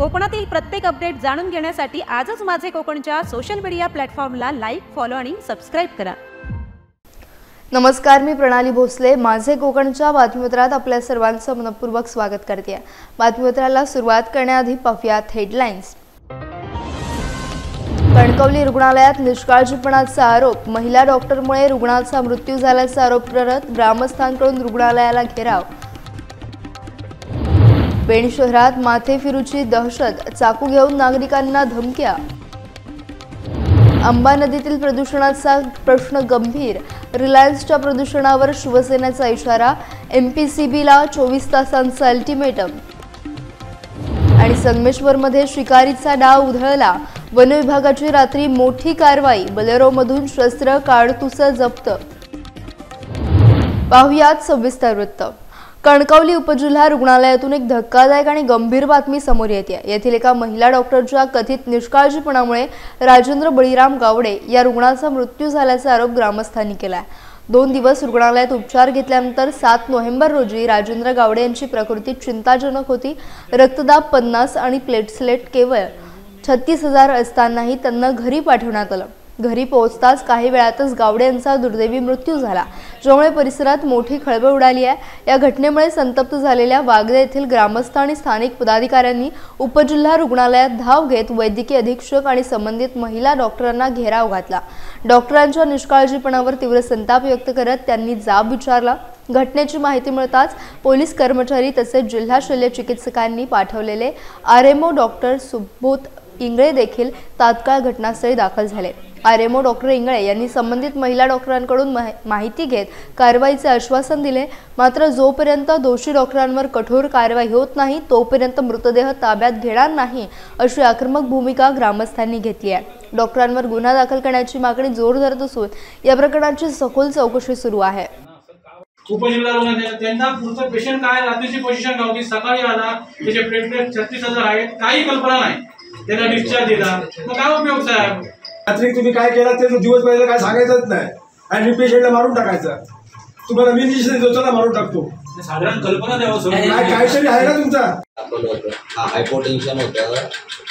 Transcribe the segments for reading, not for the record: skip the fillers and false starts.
कोकणातील प्रत्येक अपडेट जाणून घेण्यासाठी आजच माझे कोकणच्या सोशल मीडिया प्लॅटफॉर्मला लाईक, फॉलो आणि सबस्क्राइब करा। नमस्कार, मी प्रणाली भोसले। माझे कोकणच्या बातमीपत्रात आपल्या सर्वांचं मनपूर्वक स्वागत करते। बातमीपत्राला सुरुवात करण्याआधी पाहूयात हेडलाईन्स। कणकवली रुग्णालयात निष्काळजीपणाचा आरोप। महिला डॉक्टरमुळे रुग्णाचा मृत्यू झाल्याचा आरोप करत ग्रामस्थांकडून रुग्णालयाला घेराव। पेण शहरात माथेफिरूची दहशत, चाकू घेऊन नागरिकांना धमक्या। अंबा नदीतील प्रदूषणाचा प्रश्न गंभीर, रिलायन्सच्या प्रदूषणावर शिवसेनेचा इशारा। एमपीसीबीला 24 तासांचा अल्टिमेटम। आणि संगमेश्वरमध्ये शिकारीचा डाव उधळला, वन विभागाची रात्री मोठी कारवाई, बलेरोमधून शस्त्र काडतुस जप्त। पाहुयात सविस्तर वृत्त। कणकवली उपजिल्हा रुग्णालयातून एक धक्कादायक आणि गंभीर बातमी समोर येते। येथील एका महिला डॉक्टरच्या कथित निष्काळजीपणामुळे राजेंद्र बळीराम गावडे या रुग्णाचा मृत्यू झाल्याचा आरोप ग्रामस्थांनी केला। 2 दिवस रुग्णालयात उपचार घेतल्यानंतर 7 नोव्हेंबर रोजी राजेंद्र गावडे यांची प्रकृती चिंताजनक होती। रक्तदाब 50 आणि प्लेटलेट केवळ 36,000 असतानाही त्यांना घरी पाठवण्यात आलं। घरी पोहोचताच काही वेळातच गावडे यांचा दुर्दैवी मृत्यू झाला, ज्यामुळे परिसरात मोठी खळबळ उडाली आहे। या घटनेमुळे संतप्त झालेल्या वागदे येथील ग्रामस्थ आणि स्थानिक पदाधिकाऱ्यांनी उपजिल्हा रुग्णालयात धाव घेत वैद्यकीय अधीक्षक आणि संबंधित महिला डॉक्टरांना घेराव घातला। डॉक्टरांच्या निष्काळजीपणावर तीव्र संताप व्यक्त करत त्यांनी जाब विचारला। घटनेची माहिती मिळताच पोलीस कर्मचारी तसेच जिल्हा शल्य चिकित्सकांनी पाठवलेले आरएमओ डॉक्टर सुबोध इंगळे देखील तात्काळ घटनास्थळी दाखल झाले। आरएमओ डॉक्टर इंगळे यांनी संबंधित महिला डॉक्टरांकडून माहिती घेत कारवाईचे आश्वासन दिले। मात्र जोपर्यंत दोषी डॉक्टरांवर कठोर कारवाई होत नाही तोपर्यंत मृतदेह ताब्यात घेणार नाही, अशी आक्रमक भूमिका ग्रामस्थांनी घेतली आहे। डॉक्टरांवर गुन्हा दाखल करण्याची मागणी जोर धरत असून या प्रकरणाची सखोल चौकशी सुरू आहे। उपजिल्हा रुग्णालयात त्यांना पुढचं पेशंट काय रात्रीची पोझिशन नव्हती, सकाळी आला, त्याचे प्लेटलेट 36,000 आहेत, काही कल्पना नाही, त्याला डिस्चार्ज दिला, मग काय उपयोग साहेब? रात्री तुम्ही काय केला ते दिवस पहिला काय सांगायचंच नाही आणि पेशंटला मारून टाकायचं। तुम्हाला मी डिसिजन देतो ना, मारून टाकतो। साधारण कल्पना द्यावं काय काहीतरी आहे ना तुमचा? दाखवलं होतं, हायपोटेन्शन होतं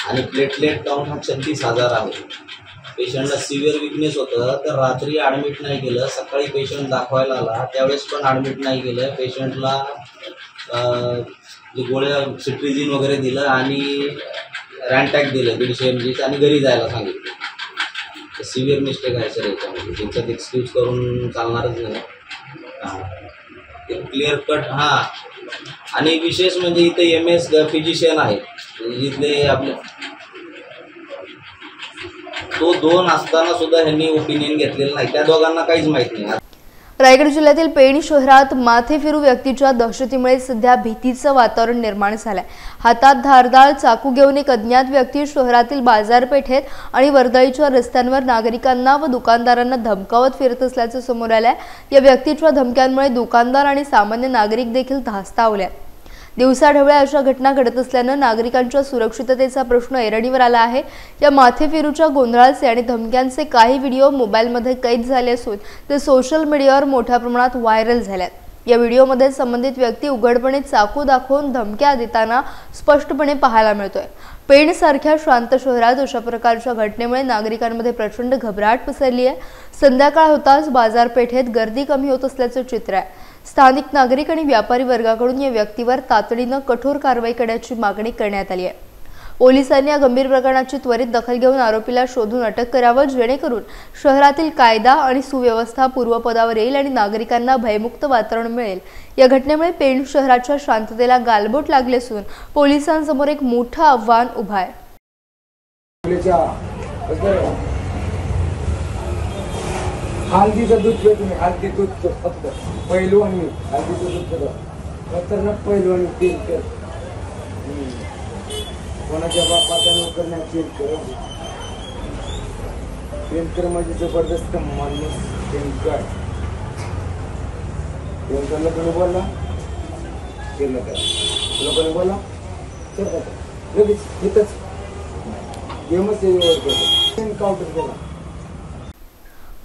आणि प्लेटलेट काउंट 36,000 आहे। पेशंटला सिव्हिअर विकनेस होतं, तर रात्री ॲडमिट नाही केलं, सकाळी पेशंट दाखवायला आला त्यावेळेस पण ॲडमिट नाही केलं। पेशंटला गोळ्या सिट्रिजिन वगैरे दिलं आणि रॅन्टॅक दिलं 150 mg आणि घरी जायला सांगितलं। सिव्हिअर मिस्टेक आहे सर याच्यामध्ये, त्यांच्यात एक्सक्यूज करून चालणारच नाही। Clear cut. हां, आणि विशेष म्हणजे इथे MS फिजिशियन आहेत इथले आपले, तो 2 असताना सुद्धा ह्यांनी ओपिनियन घेतलेलं नाही, त्या दोघांना काहीच माहित नाही। रायगड जिल्ह्यातील पेण शहरात माथेफिरू व्यक्तीच्या दहशतीमुळे सध्या भीतीचं वातावरण निर्माण झालंय। हातात धारदार चाकू घेऊन एक अज्ञात व्यक्ती शहरातील बाजारपेठेत आणि वर्दळीच्या रस्त्यांवर नागरिकांना व दुकानदारांना धमकावत फिरत असल्याचं समोर आलंय। या व्यक्तीच्या धमक्यांमुळे दुकानदार आणि सामान्य नागरिक देखील धास्तावले। दिवसाढवळ्या अशा घटना घडत असल्यानं नागरिकांच्या सुरक्षिततेचा प्रश्न ऐरणीवर आला आहे। या माथेफिरूच्या गोंधळाचे आणि धमक्यांचे काही व्हिडिओ मोबाईलमध्ये कैद झाले असून ते सोशल मीडियावर मोठ्या प्रमाणात व्हायरल झालेत। या व्हिडिओमध्ये संबंधित व्यक्ती उघडपणे चाकू दाखवून धमक्या देताना स्पष्टपणे पाहायला मिळतोय। पेण सारख्या शांत शहरात अशा प्रकारच्या घटनेमुळे नागरिकांमध्ये प्रचंड घबराट पसरली आहे। संध्याकाळ होताच बाजारपेठेत गर्दी कमी होत असल्याचं चित्र आहे। स्थानिक नागरिक आणि व्यापारी वर्गाकडून या व्यक्तीवर तातडीनं कठोर कारवाई करण्याची मागणी करण्यात आली आहे। पोलिसांनी या गंभीर प्रकरणाची त्वरित दखल घेऊन आरोपीला शोधून अटक करावं, जेणेकरून शहरातील कायदा आणि सुव्यवस्था पूर्वपदावर येईल आणि नागरिकांना भयमुक्त वातावरण मिळेल। या घटनेमुळे पेण शहराच्या शांततेला गालबोट लागले असून पोलिसांसमोर एक मोठं आव्हान उभं आहे। हल्दीचं दूध पितो तुम्ही, हल्दी दूध फक्त पहिलू आणि हल्दीचं दूध पितो, खतरनाक पहिलू आणि तेल कोणाच्या बापाचा नोकर नाही, पेनकर म्हणजे जबरदस्त माणूस। पेनकर लोकांनी बोलला, केलं काय लोकांनी बोलला, लगेच इथंच गेमच काउंटर केला।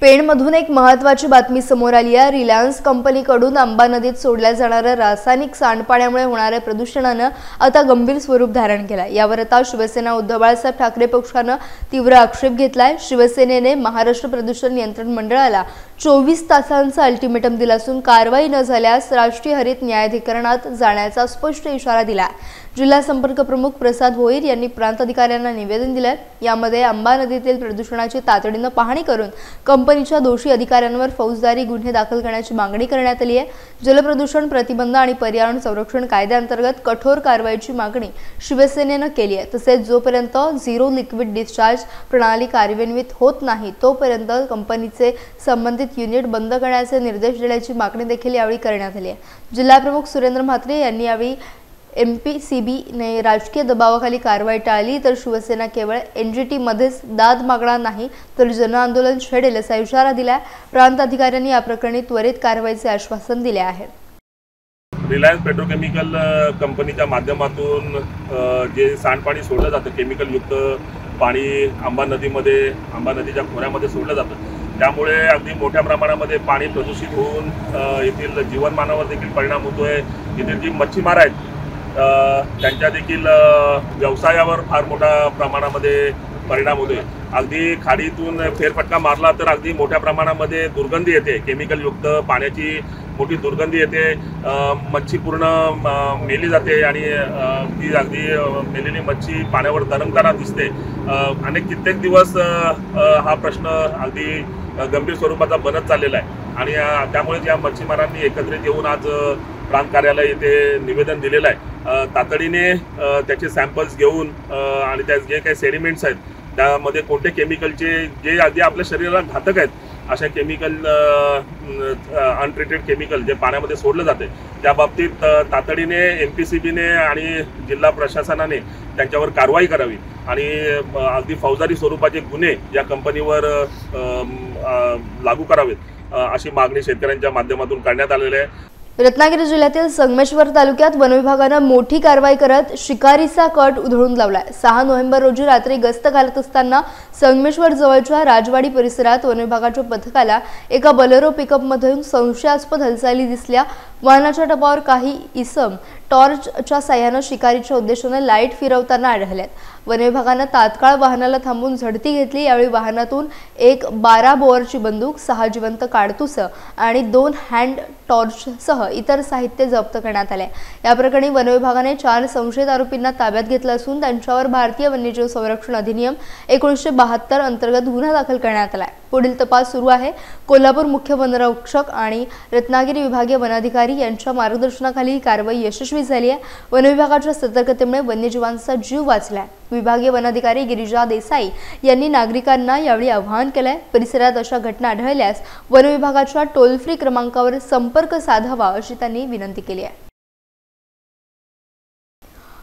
पेणमधून एक महत्त्वाची बातमी समोर आली आहे। रिलायन्स कंपनीकडून अंबा नदीत सोडल्या जाणाऱ्या रासायनिक सांडपाण्यामुळे होणाऱ्या प्रदूषणानं आता गंभीर स्वरूप धारण केलं आहे। यावर आता शिवसेना उद्धव बाळासाहेब ठाकरे पक्षानं तीव्र आक्षेप घेतलाय। शिवसेनेने महाराष्ट्र प्रदूषण नियंत्रण मंडळाला 24 तासांचा अल्टिमेटम दिला असून कारवाई न झाल्यास राष्ट्रीय हरित न्यायाधिकरणात जाण्याचा स्पष्ट इशारा दिला। जिल्हा संपर्क प्रमुख प्रसाद भोईर यांनी प्रांत अधिकाऱ्यांना निवेदन दिले। यामध्ये अंबा नदीतील प्रदूषणाची तातडीने पाहणी करून कंपनीच्या दोषी अधिकाऱ्यांवर फौजदारी गुन्हे दाखल करण्याची मागणी करण्यात आली आहे। जलप्रदूषण प्रतिबंध आणि पर्यावरण संरक्षण कायद्याअंतर्गत कठोर कारवाईची मागणी शिवसेनेने केली आहे। तसेच जोपर्यंत झिरो लिक्विड डिस्चार्ज प्रणाली कार्यान्वित होत नाही तोपर्यंत कंपनीचे संबंधित युनिट बंद करण्याचे निर्देश देण्याची मागणी देखील यावेळी करण्यात आली आहे। जिल्हा प्रमुख सुरेंद्र म्हात्रे यांनी यावेळी MPCB ने राजकीय दबावाखाली कारवाई टाळली तर शिवसेना केवळ NGT मध्येच दाद मागणार नाही तर जन आंदोलन छेडेल असा इशारा दिला। प्रांत अधिकाऱ्यांनी या प्रकरणी त्वरित कारवाईचे आश्वासन दिले आहे। रिलायन्स पेट्रोकेमिकल कंपनीच्या माध्यमातून जे सांडपाणी सोडलं जातं, केमिकल युक्त पाणी अंबा नदीमध्ये, अंबा नदीच्या खोऱ्यामध्ये सोडलं जातं, त्यामुळे अगदी मोठ्या प्रमाणामध्ये पाणी प्रदूषित होऊन येथील जीवनमानावर देखील परिणाम होतोय। येथील जी मच्छीमार आहेत त्यांच्या देखील व्यवसायावर फार मोठ्या प्रमाणामध्ये परिणाम होतोय। अगदी खाडीतून फेरफटका मारला तर अगदी मोठ्या प्रमाणामध्ये दुर्गंधी येते, केमिकल युक्त पाण्याची मोठी दुर्गंधी येते। मच्छी पूर्ण मेली जाते आणि ती अगदी मेलेली मच्छी पाण्यावर तरंगताना दिसते। कित्येक दिवस हा प्रश्न अगदी गंभीर स्वरूपाचा बनत चाललेला आहे आणि त्यामुळे या मच्छीमारांनी एकत्रित येऊन आज प्रांत कार्यालय येथे निवेदन दिलेलं आहे। तातडीने त्याचे सॅम्पल्स घेऊन आणि त्या जे काही सेडिमेंट्स आहेत त्यामध्ये कोणते केमिकलचे जे आधी आपल्या शरीराला घातक आहेत अशा केमिकल अनट्रीटेड केमिकल जे पाण्यामध्ये सोडलं जाते त्या बाबतीत तातडीने MPCBने आणि जिल्हा प्रशासनाने त्यांच्यावर कारवाई करावी आणि अगदी फौजदारी स्वरूपाचे गुन्हे या कंपनीवर लागू करावेत अशी मागणी शेतकऱ्यांच्या माध्यमातून करण्यात आलेली आहे। रत्नागिरी जिल्ह्यातील संगमेश्वर तालुक्यात वनविभागाने मोठी कारवाई करत शिकारीचा कट उधळून लावलाय। 6 नोव्हेंबर रोजी रात्री गस्त घालत असताना संगमेश्वर जवळच्या राजवाडी परिसरात वनविभागाच्या पथकाला एका बोलेरो पिकअपमधून संशयास्पद हालचाली दिसल्या। वाहनाच्या टपावर काही इसम टॉर्चच्या साह्याने शिकारीच्या उद्देशाने लाईट फिरवताना आढळल्यात। वनविभागाने तात्काळ वाहनाला थांबवून झडती घेतली। यावेळी वाहनातून एक 12 बोअरची बंदूक, 6 जिवंत काडतूस आणि 2 हँड टॉर्चसह इतर साहित्य जप्त करण्यात आले। या प्रकरणी वनविभागाने 4 संशयित आरोपींना ताब्यात घेतलं असून त्यांच्यावर भारतीय वन्यजीव संरक्षण अधिनियम 1972 अंतर्गत गुन्हा दाखल करण्यात आला आहे। पुढील तपास सुरू आहे। कोल्हापूर मुख्य वनरक्षक आणि रत्नागिरी विभागीय वनाधिकारी यांच्या मार्गदर्शनाखाली ही कारवाई यशस्वी झाली आहे। वनविभागाच्या सतर्कतेमुळे वन्यजीवांचा जीव वाचलाय। विभागीय वनाधिकारी गिरिजा देसाई यांनी नागरिकांना यावेळी आवाहन केलंय। परिसरात अशा घटना आढळल्यास वनविभागाच्या टोल फ्री क्रमांकावर संपर्क साधावा अशी त्यांनी विनंती केली आहे।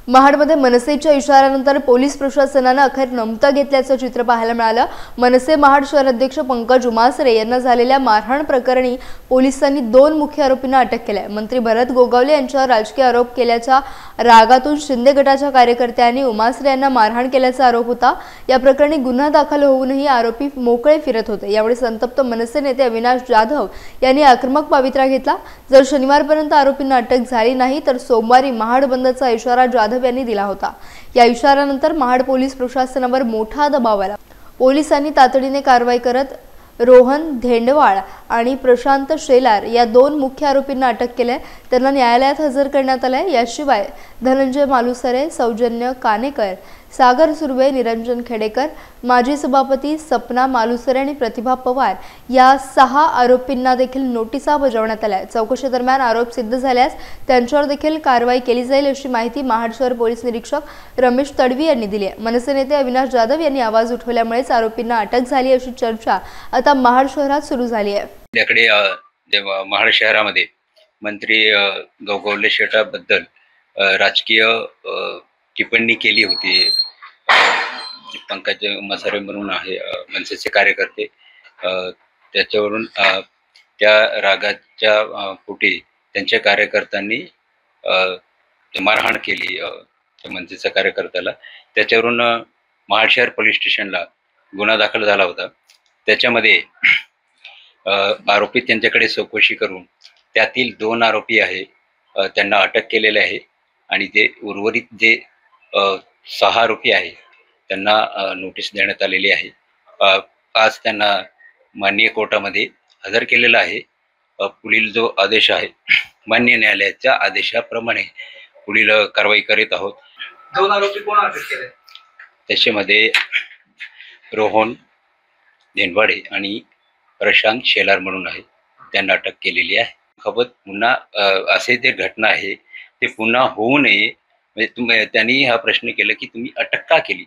महाडमध्ये मनसेच्या इशाऱ्यानंतर पोलीस प्रशासनाने अखेर नमतं घेतल्याचं चित्र पाहायला मिळालं। मनसे महाड शहर अध्यक्ष पंकज उमासरे यांना झालेल्या मारहाण प्रकरणी पोलिसांनी 2 मुख्य आरोपींना अटक केली आहे। मंत्री भरत गोगावले यांच्यावर राजकीय आरोप केल्याच्या रागातून शिंदे गटाच्या कार्यकर्त्यांनी उमासरे यांना मारहाण केल्याचा आरोप होता। या प्रकरणी गुन्हा दाखल होऊनही आरोपी मोकळे फिरत होते। यावेळी संतप्त मनसे नेते अविनाश जाधव यांनी आक्रमक पवित्रा घेतला। जर शनिवारपर्यंत आरोपींना अटक झाली नाही तर सोमवारी महाड बंदचा इशारा जाधव यांनी दिला होता। या इशाऱ्यानंतर महाड पोलीस प्रशासनावर मोठा दबाव आला। पोलिसांनी तातडीने कारवाई करत रोहन धेंडवाळ आणि प्रशांत शेलार या 2 मुख्य आरोपींना अटक केली। त्यांना न्यायालयात हजर करण्यात आले। याशिवाय धनंजय मालुसरे, सौजन्य कानेकर, सागर सुर्वे, निरंजन खेडेकर, माजी सभापती सपना मालुसरे आणि प्रतिभा पवार या 6 आरोपींना देखील नोटिसा बजावण्यात आल्या। चौकशी दरम्यान आरोप सिद्ध झाल्यास त्यांच्यावर देखील कारवाई केली जाईल अशी माहिती महाड शहर पोलीस निरीक्षक रमेश तडवी यांनी दिली आहे। मनसे नेते अविनाश जाधव यांनी आवाज उठवल्यामुळेच आरोपींना अटक झाली अशी चर्चा आता महाड शहरात सुरू झाली आहे। त्याकडे महाड शहरामध्ये मंत्री गोगावले शेटाबद्दल राजकीय टिप्पणी केली होती। पंकज उमासरे म्हणून आहे मनसेचे कार्यकर्ते, त्याच्यावरून त्या रागाच्या पोटी त्यांच्या कार्यकर्त्यांनी मारहाण केली मनसेच्या कार्यकर्त्याला। त्याच्यावरून महाड शहर पोलीस स्टेशनला गुन्हा दाखल झाला होता। त्याच्यामध्ये आरोपी त्यांच्याकडे चौकशी करून त्यातील 2 आरोपी आहे त्यांना अटक केलेले आहे आणि जे उर्वरित जे 6 आरोपी आहे त्यांना नोटीस देण्यात आलेली आहे. आज त्यांना माननीय कोर्टामध्ये हजर केलेला आहे. पुढील जो आदेश आहे मान्य न्यायालयाच्या आदेशाप्रमाणे पुढील कारवाई करीत आहोत. 2 आरोपी कोण अटक केले? त्याच्यामध्ये रोहन धेनवाडे आणि प्रशांत शेलार म्हणून आहे, त्यांना अटक केलेली आहे. खबत पुन्हा असे जे घटना आहे ते पुन्हा होऊ नये म्हणजे त्यांनी हा प्रश्न केला की तुम्ही अटक का केली,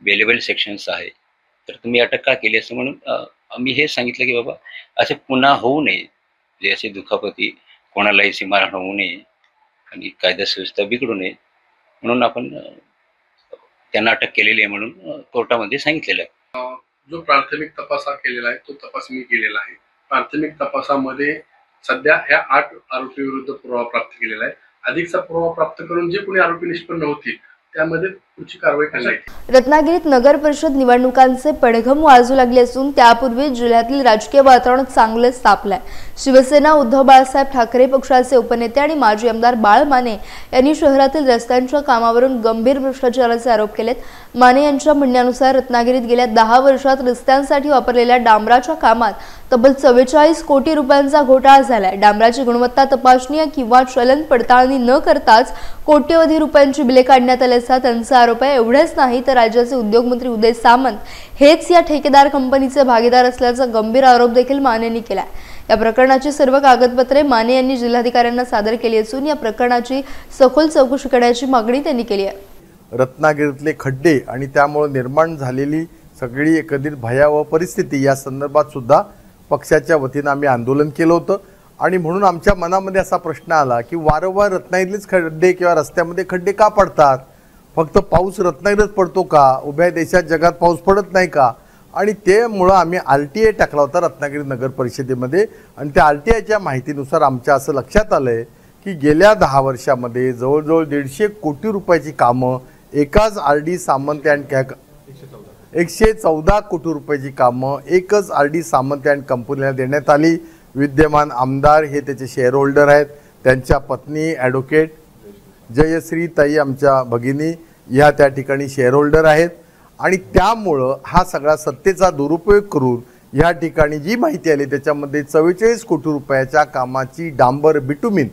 बेलेबल सेक्शन्स आहे तर तुम्ही अटक का केली असं म्हणून आम्ही हे सांगितलं की बाबा असे पुन्हा होऊ नये, जे असे दुखापती कोणालाही सीमारण होऊ नये आणि कायदा सुव्यवस्था बिघडू नये म्हणून आपण त्यांना अटक केलेली आहे म्हणून कोर्टामध्ये सांगितलेलं आहे. जो प्राथमिक तपास केलेला आहे तो तपास मी केलेला आहे. प्राथमिक तपासामध्ये सध्या ह्या 8 आरोपी विरुद्ध पुरावा प्राप्त केलेला आहे. अधिकचा पुरावा प्राप्त करून जे कोणी आरोपी निष्पन्न होतील त्यामध्ये पुढची कारवाई करण्यात. रत्नागिरीत नगर परिषद निवडणुकांचे पडघम वाजू लागले असून त्यापूर्वी जिल्ह्यातील राजकीय वातावरण चांगलेच तापलंय. शिवसेना उद्धव बाळासाहेब ठाकरे पक्षाचे उपनेते आणि माजी आमदार बाळ माने यांनी शहरातील रस्त्यांच्या कामावरून गंभीर भ्रष्टाचाराचे आरोप केलेत. माने यांच्या म्हणण्यानुसार रत्नागिरीत गेल्या 10 वर्षात रस्त्यांसाठी वापरलेल्या डांबराच्या कामात तब्बल 44 कोटी रुपयांचा घोटाळा झालाय. डांबराची गुणवत्ता तपासणी किंवा चलन पडताळणी न करताच कोट्यवधी रुपयांची बिले काढण्यात आल्याचा त्यांचा आरोप आहे. एवढेच नाही तर राज्याचे उद्योगमंत्री उदय सामंत हेच या ठेकेदार कंपनीचे भागीदार असल्याचा गंभीर आरोप देखील माने यांनी केलाय. या प्रकरणाची सर्व कागदपत्रे माने यांनी जिल्हाधिकाऱ्यांना सादर केली असून या प्रकरणाची सखोल चौकशी करण्याची मागणी त्यांनी केली आहे. रत्नागिरीतले खड्डे आणि त्यामुळे निर्माण झालेली सगळी एकंदरीत भयावह परिस्थिती या संदर्भात सुद्धा पक्षाच्या वतीनं आम्ही आंदोलन केलं होतं आणि म्हणून आमच्या मनामध्ये असा प्रश्न आला की वारंवार रत्नागिरीतलेच खड्डे किंवा रस्त्यामध्ये खड्डे का पडतात, फक्त पाऊस रत्नागिरीत पडतो का, उभ्या देशात जगात पाऊस पडत नाही का? आणि त्यामुळं आम्ही RTI टाकला होता रत्नागिरी नगर परिषदेमध्ये आणि त्या RTIच्या माहितीनुसार आमच्या असं लक्षात आलं आहे की गेल्या 10 वर्षामध्ये जवळजवळ 150 कोटी रुपयाची कामं एकाच RD सामंत अँड 114 कोटी रुपयाची कामं एकच RD सामंत अँड कंपनीला देण्यात आली. विद्यमान आमदार हे त्याचे शेअर होल्डर आहेत, त्यांच्या पत्नी ॲडव्होकेट जयश्री ताई आमच्या भगिनी ह्या त्या ठिकाणी शेअर होल्डर आहेत आणि त्यामुळं हा सगळा सत्तेचा दुरुपयोग करून ह्या ठिकाणी जी माहिती आली त्याच्यामध्ये 44 कोटी रुपयाच्या कामाची डांबर बिटुमिन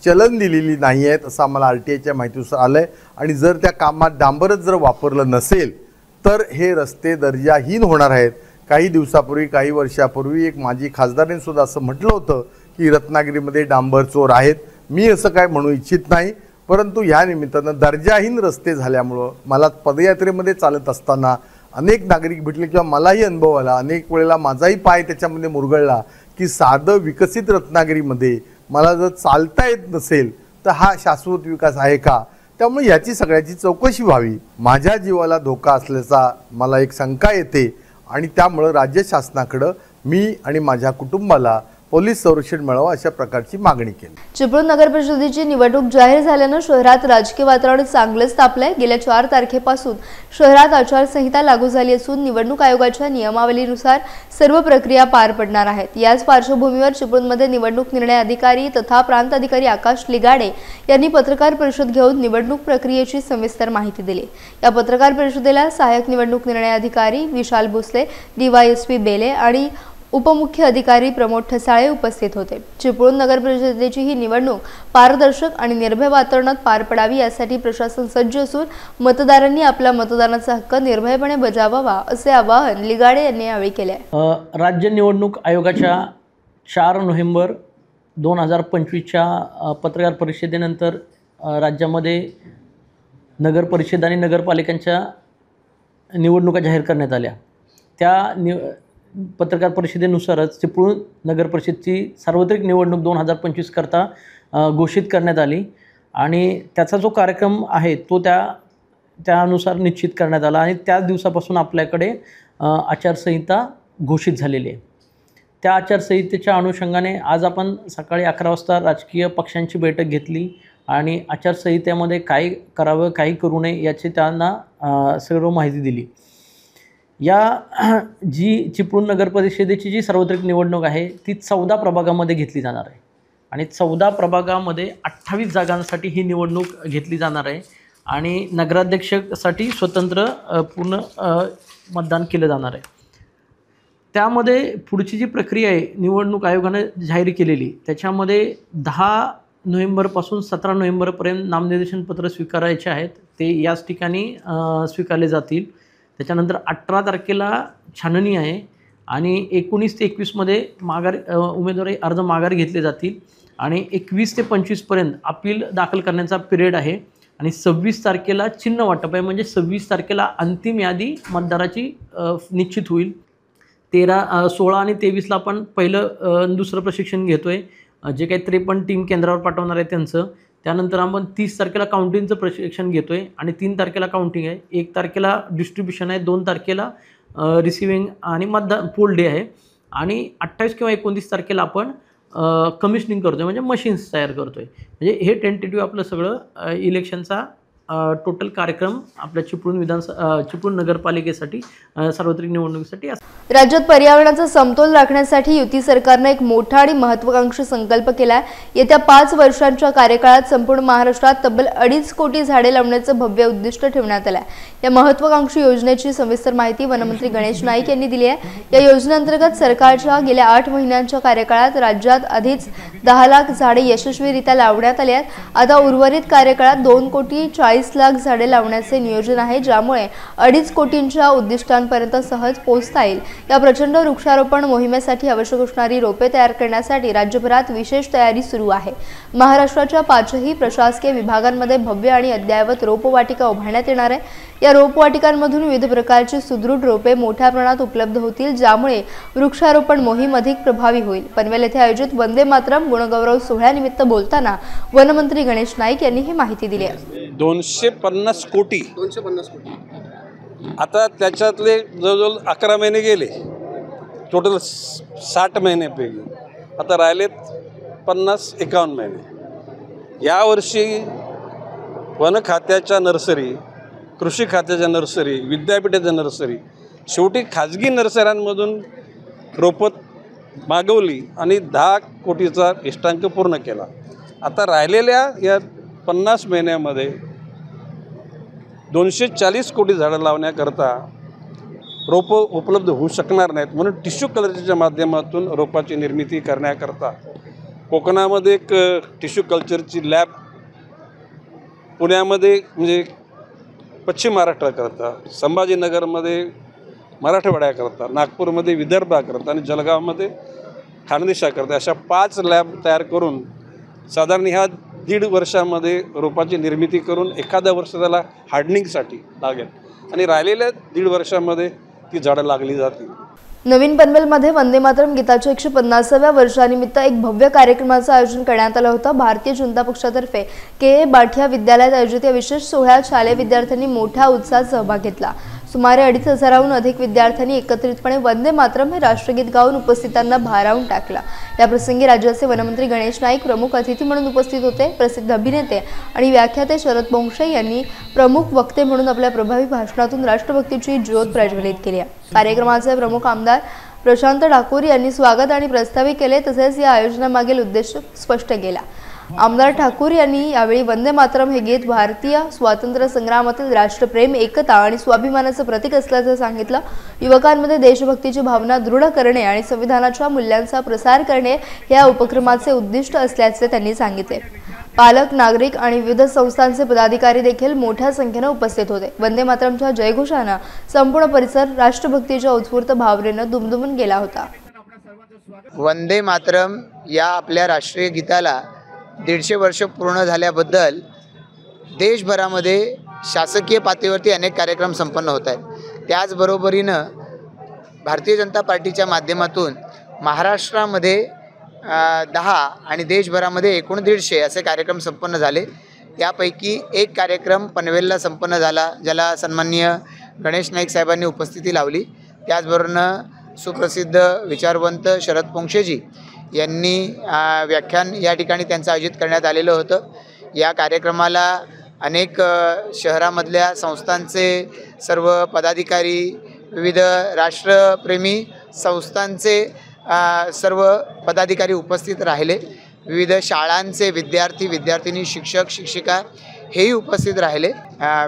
चलन दिलेली नाही आहेत असं आम्हाला RTIच्या माहितीनुसार आलं आहे. आणि जर त्या कामात डांबरच जर वापरलं नसेल तर हे रस्ते दर्जाहीन होणार आहेत. काही दिवसापूर्वी काही वर्षापूर्वी एक माजी खासदारांनी सुद्धा असं म्हटलं होतं की रत्नागिरीमध्ये डांबर चोर आहेत. मी असं काय म्हणू इच्छित नाही, परंतु ह्या निमित्तानं दर्जाहीन रस्ते झाल्यामुळं मला पदयात्रेमध्ये चालत असताना अनेक नागरिक भेटले किंवा मलाही अनुभव आला, अनेक वेळेला माझाही पाय त्याच्यामध्ये मुरगळला की साधं विकसित रत्नागिरीमध्ये मला जर चालता येत नसेल तर हा शाश्वत विकास आहे का? त्यामुळे याची सगळ्याची चौकशी व्हावी. माझ्या जीवाला धोका असल्याचा मला एक शंका येते आणि त्यामुळं राज्य शासनाकडं मी आणि माझ्या कुटुंबाला पोलीस संरक्षण मिळावं अशा प्रकारची मागणी केली. चिपळूण नगर परिषदेची निवडणूक जाहीर झाल्यानं शहरात राजकीय वातावरण चांगलंच तापलंय. गेल्या 4 तारखेपासून शहरात आचारसंहिता लागू झाली असून निवडणूक आयोगाच्या नियमावलीनुसार सर्व प्रक्रिया पार पडणार आहेत. याच पार्श्वभूमीवर चिपळूणमध्ये निवडणूक निर्णय अधिकारी तथा प्रांत अधिकारी आकाश लिगाडे यांनी पत्रकार परिषद घेऊन निवडणूक प्रक्रियेची सविस्तर माहिती दिली. या पत्रकार परिषदेला सहाय्यक निवडणूक निर्णय अधिकारी विशाल भोसले, DYSP बेले आणि उपमुख्य अधिकारी प्रमोद ठसाळे उपस्थित होते. चिपळूण नगर परिषदेची ही निवडणूक पारदर्शक आणि निर्भय वातावरणात पार पडावी यासाठी प्रशासन सज्ज असून मतदारांनी आपला मतदानाचा हक्क निर्भयपणे बजावावा असे आवाहन लिगाडे यांनी यावेळी केले. राज्य निवडणूक आयोगाच्या 4 नोव्हेंबर 2025च्या पत्रकार परिषदेनंतर राज्यामध्ये नगर परिषद आणि नगरपालिकांच्या निवडणुका जाहीर करण्यात आल्या. त्या पत्रकार परिषदेनुसारच चिपळूण नगर परिषदची सार्वत्रिक निवडणूक 2025 करता घोषित करण्यात आली आणि त्याचा जो कार्यक्रम आहे तो त्यानुसार निश्चित करण्यात आला आणि त्याच दिवसापासून आपल्याकडे आचारसंहिता घोषित झालेली आहे. त्या आचारसंहितेच्या अनुषंगाने आज आपण सकाळी 11 वाजता राजकीय पक्षांची बैठक घेतली आणि आचारसंहितेमध्ये काय करावं काही करू नये याची त्यांना सर्व माहिती दिली. या जी चिपळूण नगर परिषदेची जी सार्वत्रिक निवडणूक आहे ती 14 प्रभागामध्ये घेतली जाणार आहे आणि 14 प्रभागामध्ये 28 जागांसाठी ही निवडणूक घेतली जाणार आहे आणि नगराध्यक्षासाठी स्वतंत्र पूर्ण मतदान केलं जाणार आहे। त्यामध्ये पुढची जी प्रक्रिया आहे निवडणूक आयोगाने जाहीर केलेली त्याच्यामध्ये 10 नोव्हेंबरपासून 17 नोव्हेंबरपर्यंत नामनिर्देशन पत्र स्वीकारायचे आहेत, ते याच ठिकाणी स्वीकारले जातील। त्याच्यानंतर 18 तारखेला छाननी आहे आणि 19 ते 21मध्ये उमेदवारी अर्ज माघार घेतले जातील आणि 21 ते 25पर्यंत अपील दाखल करण्याचा पिरियड आहे आणि 26 तारखेला चिन्ह वाटप आहे, म्हणजे 26 तारखेला अंतिम यादी मतदाराची निश्चित होईल। 16 आणि 23ला आपण पहिलं दुसरं प्रशिक्षण घेतोय, जे काही 53 टीम केंद्रावर पाठवणार आहे त्यांचं। त्यानंतर आपण 30 तारखेला काउंटिंगचं प्रशिक्षण घेतोय आणि 3 तारखेला काउंटिंग आहे, 1 तारखेला डिस्ट्रीब्युशन आहे, 2 तारखेला रिसिविंग आणि मतदान पोल डे आहे आणि 28 किंवा 29 तारखेला आपण कमिशनिंग करतोय, म्हणजे मशीन्स तयार करतोय। म्हणजे हे टेंटेटिव्ह आपलं सगळं इलेक्शनचा टोटल कार्यक्रम आपल्या चिपळूण नगरपालिकेसाठी सार्वत्रिक निवडणुकीसाठी राज्यात पर्यावरणाचा समतोल राखण्यासाठी युती सरकारने एक मोठा आणि महत्त्वाकांक्षी संकल्प केलाय। येत्या 5 वर्षांच्या कार्यकाळात संपूर्ण महाराष्ट्रात तब्बल 2.5 कोटी झाडे लावण्याचं भव्य उद्दिष्ट ठेवण्यात आलंय। या महत्त्वाकांक्षी योजनेची सविस्तर माहिती वनमंत्री गणेश नाईक यांनी दिली आहे। या योजनेअंतर्गत सरकारच्या गेल्या 8 महिन्यांच्या कार्यकाळात राज्यात आधीच 10 लाख झाडे यशस्वीरित्या लावण्यात आली आहेत। आता उर्वरित कार्यकाळात 2 कोटी 40 लाख झाडे लावण्याचे नियोजन आहे, ज्यामुळे 2.5 कोटींच्या उद्दिष्टांपर्यंत सहज पोहोचता येईल। या प्रचंड वृक्षारोपण मोहिमेसाठी आवश्यक असणारी रोपे तयार करण्यासाठी राज्यभरात विशेष तयारी सुरू आहे। महाराष्ट्राच्या 5ही प्रशासकीय विभागांमध्ये भव्य आणि अद्ययावत रोपवाटिका उभारण्यात येणार आहे। या रोपवाटिकांमधून विविध प्रकारची सुदृढ रोपे मोठ्या प्रमाणात उपलब्ध होतील, ज्यामुळे वृक्षारोपण मोहीम अधिक प्रभावी होईल। पनवेल येथे आयोजित वंदे मातरम गुणगौरव सोहळ्यानिमित्त बोलताना वनमंत्री गणेश नाईक यांनी ही माहिती दिली आहे। 250 कोटी आता त्याच्यातले जवळजवळ 11 महिने गेले, टोटल 60 महिन्यापैकी आता राहिलेत 50-51 महिने। यावर्षी वन खात्याच्या नर्सरी, कृषी खात्याच्या नर्सरी, विद्यापीठाच्या नर्सरी, शेवटी खाजगी नर्सऱ्यांमधून रोपं मागवली आणि 10 कोटीचा इष्टांक पूर्ण केला। आता राहिलेल्या या 50 महिन्यामध्ये 240 कोटी झाडं लावण्याकरता रोपं उपलब्ध होऊ शकणार नाहीत, म्हणून टिश्यू कल्चरच्या माध्यमातून रोपाची निर्मिती करण्याकरता कोकणामध्ये एक टिश्यू कल्चरची लॅब, पुण्यामध्ये म्हणजे पश्चिम महाराष्ट्राकरता, संभाजीनगरमध्ये मराठवाड्याकरता, नागपूरमध्ये विदर्भाकरता आणि जळगावमध्ये खानदेशाकरता अशा 5 लॅब तयार करून साधारण ह्या 1.5 वर्षामध्ये रोपाची निर्मिती करून एखाद्या वर्ष त्याला हार्डनिंगसाठी लागेल आणि राहिलेल्या 1.5 वर्षामध्ये ती झाडं लागली जातील। नवीन पनवेलमध्ये वंदे मातरम गीताच्या 150व्या वर्षानिमित्त एक भव्य कार्यक्रमाचं आयोजन करण्यात आलं होतं। भारतीय जनता पक्षातर्फे के बाठिया विद्यालयात आयोजित या विशेष सोहळ्यात शालेय विद्यार्थ्यांनी मोठ्या उत्साहात सहभाग घेतला। सुमारे 2,500हून अधिक विद्यार्थ्यांनी एकत्रितपणे वंदे मातरम हे राष्ट्रगीत गाऊन उपस्थितांना भारावून टाकला। या प्रसंगी राज्याचे वनमंत्री गणेश नाईक प्रमुख अतिथी म्हणून उपस्थित होते। प्रसिद्ध अभिनेते आणि व्याख्याते शरद बोंक्षे यांनी प्रमुख वक्ते म्हणून आपल्या प्रभावी भाषणातून राष्ट्रभक्तीची ज्योत प्रज्वलित केली। कार्यक्रमाचे प्रमुख आमदार प्रशांत ठाकूर यांनी स्वागत आणि प्रस्तावित केले, तसेच या आयोजनामागील उद्देश स्पष्ट केला। आमदार ठाकूर यांनी यावेळी वंदे मातरम हे गीत भारतीय स्वातंत्र्य संग्रामातील राष्ट्रप्रेम, एकता आणि स्वाभिमानाचं प्रतीक असल्याचं सांगितलं। युवकांमध्ये देशभक्तीची भावना दृढ करणे आणि संविधानाच्या मूल्यांचा प्रसार करणे या उपक्रमाचे उद्दिष्ट असल्याचे त्यांनी सांगितले। पालक, नागरिक आणि विविध संस्थांचे पदाधिकारी देखील मोठ्या संख्येने उपस्थित होते। वंदे मातरमच्या जयघोषाने संपूर्ण परिसर राष्ट्रभक्तीच्या उत्स्फूर्त भावनेने दुमदुमून गेला होता। वंदे मातरम या आपल्या राष्ट्रीय गीताला 150 वर्ष पूर्ण झाल्याबद्दल देशभरामध्ये शासकीय पातळीवरती अनेक कार्यक्रम संपन्न होत आहेत। त्याचबरोबरीनं भारतीय जनता पार्टीच्या माध्यमातून महाराष्ट्रामध्ये 10 आणि देशभरामध्ये एकूण 150 असे कार्यक्रम संपन्न झाले। त्यापैकी एक कार्यक्रम पनवेलला संपन्न झाला, ज्याला सन्माननीय गणेश नाईक साहेबांनी उपस्थिती लावली। त्याचबरोबर सुप्रसिद्ध विचारवंत शरद बोंक्षेजी यांनी व्याख्यान या ठिकाणी त्यांचं आयोजित करण्यात आलेलं होतं। या कार्यक्रमाला अनेक शहरामधल्या संस्थांचे सर्व पदाधिकारी, विविध राष्ट्रप्रेमी संस्थांचे सर्व पदाधिकारी उपस्थित राहिले, विविध शाळांचे विद्यार्थी विद्यार्थिनी शिक्षक शिक्षिका हेही उपस्थित राहिले।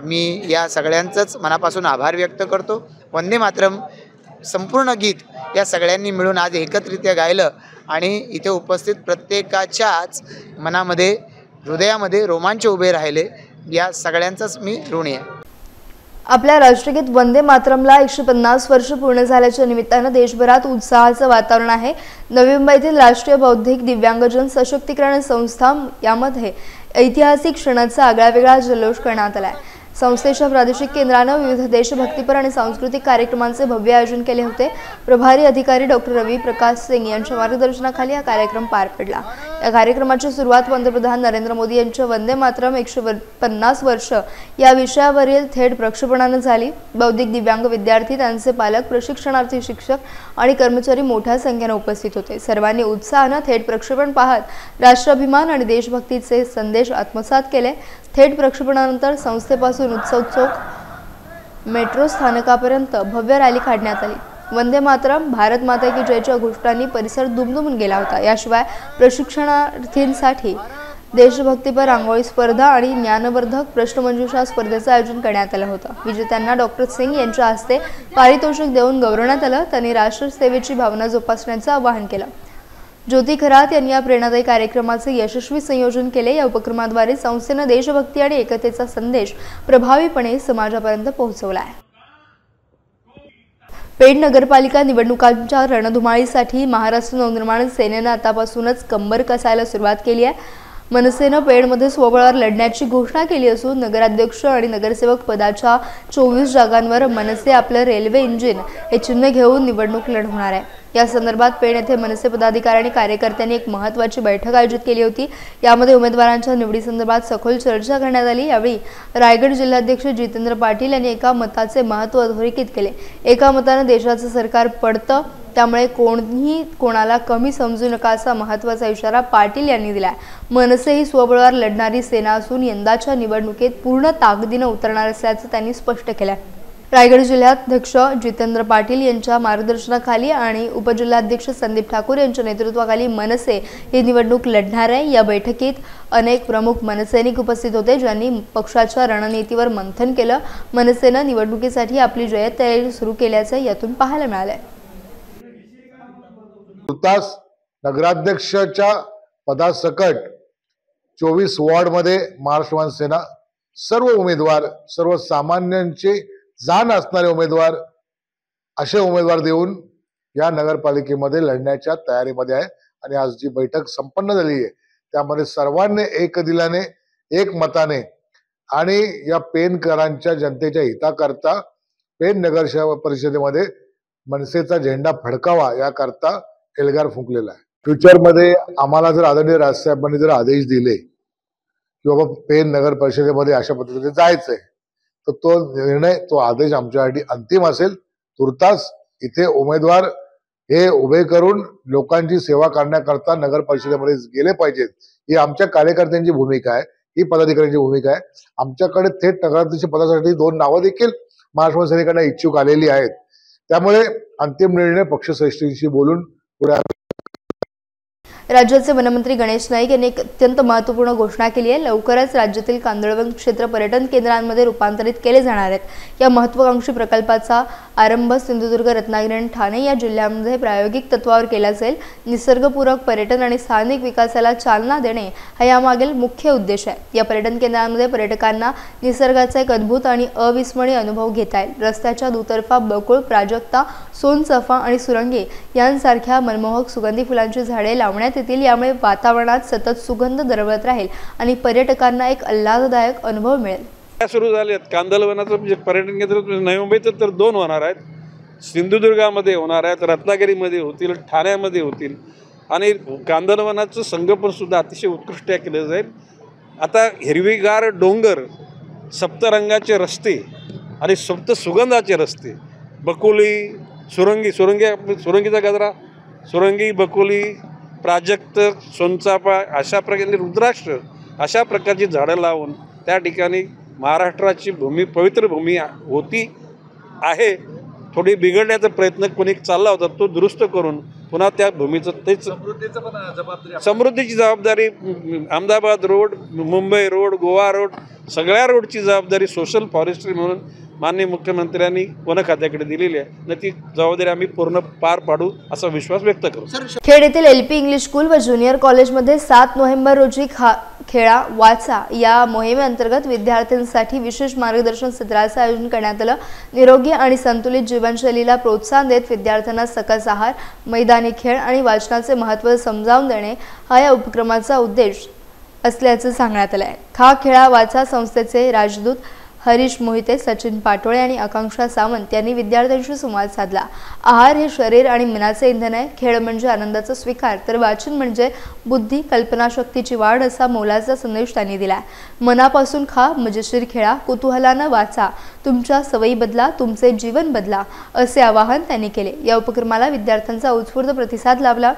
मी या सगळ्यांचंच मनापासून आभार व्यक्त करतो। वंदे मातरम संपूर्ण गीत या सगळ्यांनी मिळून आज एकत्रित्या गायलं आणि इथे उपस्थित प्रत्येकाच्याच मनामध्ये हृदयामध्ये रोमांच उभे राहिले। या सगळ्यांचाच मी ऋणी आहे। आपल्या राष्ट्रगीत वंदे मातरमला 150 वर्ष पूर्ण झाल्याच्या निमित्तानं देशभरात उत्साहाचं वातावरण आहे। नवी मुंबईतील राष्ट्रीय बौद्धिक दिव्यांगजन सशक्तीकरण संस्था यामध्ये ऐतिहासिक क्षणाचा आगळावेगळा जल्लोष करण्यात आलाय। संस्थेच्या प्रादेशिक केंद्रानं विविध देशभक्तीपर आणि सांस्कृतिक कार्यक्रमांचे भव्य आयोजन केले होते। प्रभारी अधिकारी डॉक्टर रवी प्रकाश सिंग यांच्या मार्गदर्शनाखाली हा कार्यक्रम पार पडला। या कार्यक्रमाची सुरुवात पंतप्रधान नरेंद्र मोदी यांच्या वंदे मातरम 150 वर्ष या विषयावरील थेट प्रक्षेपणानं झाली। बौद्धिक दिव्यांग विद्यार्थी, त्यांचे पालक, प्रशिक्षणार्थी, शिक्षक आणि कर्मचारी मोठ्या संख्येने उपस्थित होते। सर्वांनी उत्साहानं थेट प्रक्षेपण पाहत राष्ट्राभिमान आणि देशभक्तीचे संदेश आत्मसात केले। थेट प्रक्षेपणानंतर संस्थेपासून उत्सव चौक मेट्रो स्थानकापर्यंत भव्य रॅली काढण्यात आली। वंदे मातरम, भारत माता की जयच्या घोषणांनी परिसर दुमदुमून गेला होता। याशिवाय प्रशिक्षणार्थींसाठी देशभक्तीपर रांगोळी स्पर्धा आणि ज्ञानवर्धक प्रश्नमंजुषा स्पर्धेचं आयोजन करण्यात आलं होतं। विजेत्यांना डॉक्टर सिंग यांच्या हस्ते पारितोषिक देऊन गौरवण्यात आलं। त्यांनी राष्ट्रसेवेची भावना जोपासण्याचं आवाहन केलं। ज्योती खरात यांनी या प्रेरणादायी कार्यक्रमाचे यशस्वी संयोजन केले। या उपक्रमाद्वारे संस्थेने देशभक्ती आणि एकतेचा संदेश प्रभावीपणे समाजापर्यंत पोहोचवला आहे। पेठ नगरपालिका निवडणुकांच्या रणधुमाळीसाठी महाराष्ट्र नवनिर्माण सेनेनं आतापासूनच कंबर कसायला सुरुवात केली आहे। मनसेनं पेठमध्ये स्वबळावर लढण्याची घोषणा केली असून नगराध्यक्ष आणि नगरसेवक पदाच्या 24 जागांवर मनसे आपलं रेल्वे इंजिन हे चिन्ह घेऊन निवडणूक लढवणार आहे। या संदर्भात पेठ येथे मनसे पदाधिकारी आणि कार्यकर्त्यांनी एक महत्त्वाची बैठक आयोजित केली होती। यामध्ये उमेदवारांच्या निवडीसंदर्भात सखोल चर्चा करण्यात आली। यावेळी रायगड जिल्हाध्यक्ष जितेंद्र पाटील यांनी एका मताचे महत्त्व अधोरेखित केले। एका मताने देशाचं सरकार पडतं, त्यामुळे कोणीही कोणाला कमी समजू नका असा महत्त्वाचा इशारा पाटील यांनी दिला। मनसे ही स्वबळावर लढणारी सेना असून यंदाच्या निवडणुकीत पूर्ण ताकदीने उतरणार असल्याचं त्यांनी स्पष्ट केलं। रायगड जिल्हाध्यक्ष जितेंद्र पाटील यांच्या मार्गदर्शनाखाली आणि उपजिल्हाध्यक्ष संदीप ठाकूर यांच्या नेतृत्वाखाली मनसे ही निवडणूक लढणार आहे। या बैठकीत अनेक प्रमुख मनसैनिक उपस्थित होते, ज्यांनी पक्षाच्या रणनीतीवर मंथन केलं। मनसेनं निवडणुकीसाठी आपली जय्यत तयारी सुरू केल्याचं यातून पाहायला मिळालंय। तुर्तास नगराध्यक्षाच्या पदासकट 24 वॉर्डमध्ये महाराष्ट्र सेना सर्व उमेदवार, सर्वसामान्यांचे जाण असणारे उमेदवार, असे उमेदवार देऊन या नगरपालिकेमध्ये लढण्याच्या तयारीमध्ये आहे। आणि आज जी बैठक संपन्न झाली आहे त्यामध्ये सर्वांनी एक दिलाने, एक मताने आणि या पेणकरांच्या जनतेच्या हिताकरता पेण नगर परिषदेमध्ये मनसेचा झेंडा फडकावा याकरता एल्गार फुंकलेला आहे। फ्युचरमध्ये आम्हाला जर आदरणीय राजसाहेबांनी जर आदेश दिले की बाबा पेण नगर परिषदेमध्ये अशा पद्धतीने जायचंय, तर तो निर्णय, तो आदेश आमच्यासाठी अंतिम असेल। तुर्तास इथे उमेदवार हे उभे करून लोकांची सेवा करण्याकरता नगर परिषदेमध्ये गेले पाहिजेत, ही आमच्या कार्यकर्त्यांची भूमिका आहे, ही पदाधिकाऱ्यांची भूमिका आहे। आमच्याकडे थेट नगराध्यक्ष पदासाठी 2 नावं देखील महाराष्ट्र सेनेकडे इच्छुक आलेली आहेत। त्यामुळे अंतिम निर्णय पक्षश्रेष्ठींशी बोलून पुढे। राज्याचे वनमंत्री गणेश नाईक यांनी एक अत्यंत महत्त्वपूर्ण घोषणा केली आहे। लवकरच राज्यातील कांदळवन क्षेत्र पर्यटन केंद्रांमध्ये रूपांतरित केले जाणार आहेत। या महत्त्वाकांक्षी प्रकल्पाचा आरंभ सिंधुदुर्ग, रत्नागिरी आणि ठाणे या जिल्ह्यांमध्ये प्रायोगिक तत्वावर केला जाईल। निसर्गपूरक पर्यटन आणि स्थानिक विकासाला चालना देणे हा यामागील मुख्य उद्देश आहे। या पर्यटन केंद्रांमध्ये पर्यटकांना निसर्गाचा एक अद्भुत आणि अविस्मरणीय अनुभव घेता येईल। रस्त्याच्या दुतर्फा बकुळ, प्राजक्ता, सोनचाफा आणि सुरंगी यांसारख्या मनमोहक सुगंधी फुलांची झाडे लावण्यात येतील। यामुळे वातावरणात सतत सुगंध दरवळत राहील आणि पर्यटकांना एक आल्हाददायक अनुभव मिळेल। सुरू झाले आहेत कांदळवनाचं म्हणजे पर्यटन केंद्र नवी मुंबईत तर 2 होणार आहेत, सिंधुदुर्गामध्ये होणार आहेत, रत्नागिरीमध्ये होतील, ठाण्यामध्ये होतील आणि कांदळवनाचं संगोपन सुद्धा अतिशय उत्कृष्ट केलं जाईल। आता हिरवीगार डोंगर, सप्तरंगाचे रस्ते आणि सप्त सुगंधाचे रस्ते, बकुली, सुरंगीचा गजरा, सुरंगी, बकुली, प्राजक्त, सोनचाफा अशा प्रकारे रुद्राक्ष अशा प्रकारची झाडं लावून त्या ठिकाणी महाराष्ट्राची भूमी, पवित्र भूमी होती आहे थोडी बिघडण्याचा प्रयत्न कोणी चालला होता तो दुरुस्त करून पुन्हा त्या भूमीचं तेच समृद्धीची जबाबदारी Ahmedabad road, Mumbai road, Goa road सगळ्या रोडची जबाबदारी सोशल फॉरेस्ट्री म्हणून माननीय मुख्यमंत्र्यांनी वन खात्याकडे दिलेली आहे आणि ती जबाबदारी आम्ही पूर्ण पार पाडू असा विश्वास व्यक्त करू। खेड येथील LP इंग्लिश स्कूल व ज्युनियर कॉलेजमध्ये 7 नोव्हेंबर रोजी खेळा वाचा या मोहिमेअंतर्गत विद्यार्थ्यांसाठी विशेष मार्गदर्शन सत्राचे आयोजन करण्यात आलं। निरोगी आणि संतुलित जीवनशैलीला प्रोत्साहन देत विद्यार्थ्यांना सकस आहार, मैदानी खेळ आणि वाचनाचे महत्त्व समजावून देणे हा या उपक्रमाचा उद्देश असल्याचं सांगण्यात आलं आहे। खेळा वाचा संस्थेचे राजदूत हरीश मोहिते, सचिन पाटोळे आणि आकांक्षा सावंत यांनी विद्यार्थ्यांशी संवाद साधला। आहार हे शरीर आणि मनाचे इंधन आहे, खेळ म्हणजे आनंदाचा स्वीकार, तर वाचन म्हणजे बुद्धी कल्पनाशक्तीची वाढ असा मोलाचा संदेश त्यांनी दिला। मनापासून खा, मजेशीर खेळा, कुतूहलाने वाचा, तुमच्या सवयी बदला, तुमचे जीवन बदला असे आवाहन त्यांनी केले। या उपक्रमाला विद्यार्थ्यांचा उत्स्फूर्त प्रतिसाद लाभला।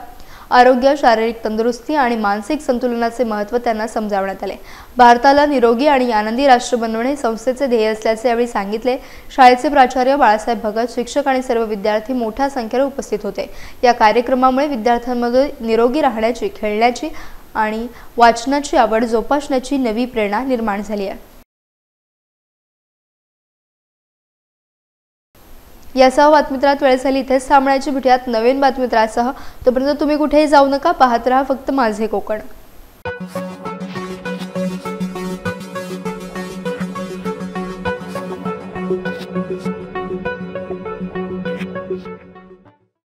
आरोग्य, शारीरिक तंदुरुस्ती आणि मानसिक संतुलनाचे महत्त्व त्यांना समजावण्यात आले। भारताला निरोगी आणि आनंदी राष्ट्र बनवणे संस्थेचे ध्येय असल्याचे यावेळी सांगितले। शाळेचे प्राचार्य बाळासाहेब भगत, शिक्षक आणि सर्व विद्यार्थी मोठ्या संख्येने उपस्थित होते। या कार्यक्रमामुळे विद्यार्थ्यांमध्ये निरोगी राहण्याची, खेळण्याची आणि वाचनाची आवड जोपासण्याची नवी प्रेरणा निर्माण झाली आहे। यासह बातमीपत्रात वेळ झाली इथेच थांबण्याची। भेटूयात नवीन बातमीपत्रासह। तोपर्यंत तुम्ही कुठेही जाऊ नका, पाहत रहा फक्त माझे कोकण।